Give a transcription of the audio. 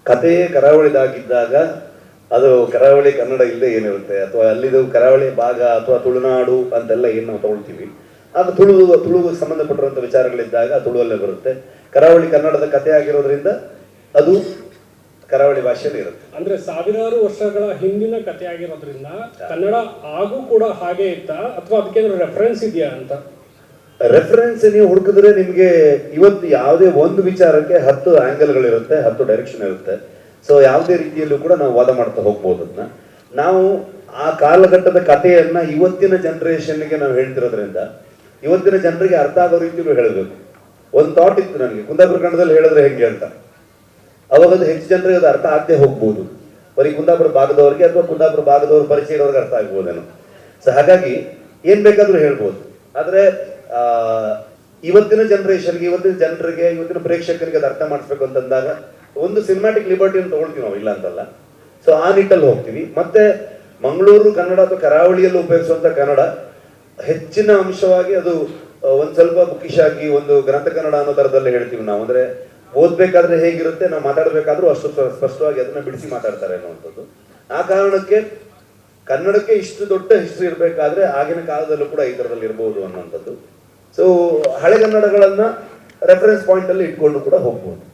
ಕಥೆ ಕರಾವಳಿದಾಗಿದ್ದಾಗ ಅದು ಕರಾವಳಿ ಕನ್ನಡ ಇಲ್ಲದೆ ಏನಿರುತ್ತೆ, ಅಥವಾ ಅಲ್ಲಿದು ಕರಾವಳಿ ಭಾಗ ಅಥವಾ ತುಳುನಾಡು ಅಂತೆಲ್ಲ ಏನು ನಾವು ತಗೊಳ್ತೀವಿ, ಅದು ತುಳುಗೆ ಸಂಬಂಧಪಟ್ಟಿರುವಂಥ ವಿಚಾರಗಳಿದ್ದಾಗ ತುಳುವಲ್ಲೇ ಬರುತ್ತೆ. ಕರಾವಳಿ ಕನ್ನಡದ ಕಥೆ ಆಗಿರೋದ್ರಿಂದ ಅದು ಕರಾವಳಿ ಭಾಷೆಯಲ್ಲಿ ಇರುತ್ತೆ. ಅಂದ್ರೆ ಸಾವಿರಾರು ವರ್ಷಗಳ ಹಿಂದಿನ ಕಥೆ ಆಗಿರೋದ್ರಿಂದ ಕನ್ನಡ ಆಗು ಕೂಡ ಹಾಗೆ ಇತ್ತಾ, ಅಥವಾ ಅದಕ್ಕೆ ರೆಫರೆನ್ಸ್ ಇದೆಯಾ ಅಂತ? ರೆಫರೆನ್ಸ್ ನೀವು ಹುಡುಕಿದ್ರೆ ನಿಮಗೆ ಇವತ್ತು ಯಾವುದೇ ಒಂದು ವಿಚಾರಕ್ಕೆ 10 ಆಂಗಲ್ಗಳಿರುತ್ತೆ, 10 ಡೈರೆಕ್ಷನ್ ಇರುತ್ತೆ. ಸೊ ಯಾವುದೇ ರೀತಿಯಲ್ಲೂ ಕೂಡ ನಾವು ವಾದ ಮಾಡ್ತಾ ಹೋಗ್ಬೋದು. ಅದನ್ನ ನಾವು ಆ ಕಾಲಘಟ್ಟದ ಕಥೆಯನ್ನ ಇವತ್ತಿನ ಜನರೇಷನ್ಗೆ ನಾವು ಹೇಳ್ತಿರೋದ್ರಿಂದ ಇವತ್ತಿನ ಜನರಿಗೆ ಅರ್ಥ ಆಗೋ ರೀತಿಯಲ್ಲೂ ಹೇಳಬೇಕು. ಒಂದು ಥಾಟ್ ಇತ್ತು ನನಗೆ, ಕುಂದಾಪುರ ಕನ್ನಡದಲ್ಲಿ ಹೇಳಿದ್ರೆ ಹೆಂಗೆ ಅಂತ. ಅವಾಗ ಅದು ಹೆಚ್ಚು ಜನರಿಗೆ ಅದು ಅರ್ಥ ಆಗದೆ ಹೋಗ್ಬೋದು, ಬರೀ ಕುಂದಾಪುರ ಭಾಗದವ್ರಿಗೆ ಅಥವಾ ಕುಂದಾಪುರ ಭಾಗದವ್ರ ಪರಿಚಯ ಇರೋರಿಗೆ ಅರ್ಥ ಆಗ್ಬೋದೇನೋ. ಸೊ ಹಾಗಾಗಿ ಏನ್ ಬೇಕಾದ್ರೂ ಹೇಳ್ಬೋದು. ಆದ್ರೆ ಇವತ್ತಿನ ಜನರೇಷನ್ಗೆ, ಇವತ್ತಿನ ಜನರಿಗೆ, ಇವತ್ತಿನ ಪ್ರೇಕ್ಷಕರಿಗೆ ಅದು ಅರ್ಥ ಮಾಡಿಸ್ಬೇಕು ಅಂತಂದಾಗ ಒಂದು ಸಿನಿಮ್ಯಾಟಿಕ್ ಲಿಬರ್ಟಿಯನ್ನು ತಗೊಳ್ತೀವಿ ನಾವು, ಇಲ್ಲ ಅಂತಲ್ಲ. ಸೊ ಆ ನಿಟ್ಟಲ್ಲಿ ಹೋಗ್ತೀವಿ. ಮತ್ತೆ ಮಂಗಳೂರು ಕನ್ನಡ ಅಥವಾ ಕರಾವಳಿಯಲ್ಲಿ ಉಪಯೋಗಿಸುವಂತ ಕನ್ನಡ ಹೆಚ್ಚಿನ ಅಂಶವಾಗಿ ಅದು ಒಂದ್ ಸ್ವಲ್ಪ ಬುಕ್ಕಿಶ್ ಆಗಿ ಒಂದು ಗ್ರಂಥ ಕನ್ನಡ ಅನ್ನೋ ತರದಲ್ಲಿ ಹೇಳ್ತೀವಿ ನಾವು. ಅಂದ್ರೆ ಓದ್ಬೇಕಾದ್ರೆ ಹೇಗಿರುತ್ತೆ, ನಾವು ಮಾತಾಡ್ಬೇಕಾದ್ರೂ ಅಷ್ಟು ಸ್ಪಷ್ಟವಾಗಿ ಅದನ್ನ ಬಿಡಿಸಿ ಮಾತಾಡ್ತಾರೆ ಅನ್ನುವಂಥದ್ದು. ಆ ಕಾರಣಕ್ಕೆ ಕನ್ನಡಕ್ಕೆ ಇಷ್ಟು ದೊಡ್ಡ ಹಿಸ್ಟ್ರಿ ಇರಬೇಕಾದ್ರೆ ಆಗಿನ ಕಾಲದಲ್ಲೂ ಕೂಡ ಈ ಥರದಲ್ಲಿ ಇರ್ಬೋದು ಅನ್ನುವಂಥದ್ದು. ಸೊ ಹಳೆಗನ್ನಡಗಳನ್ನ ರೆಫರೆನ್ಸ್ ಪಾಯಿಂಟ್ ಅಲ್ಲಿ ಇಟ್ಕೊಂಡು ಕೂಡ ಹೋಗ್ಬೋದು.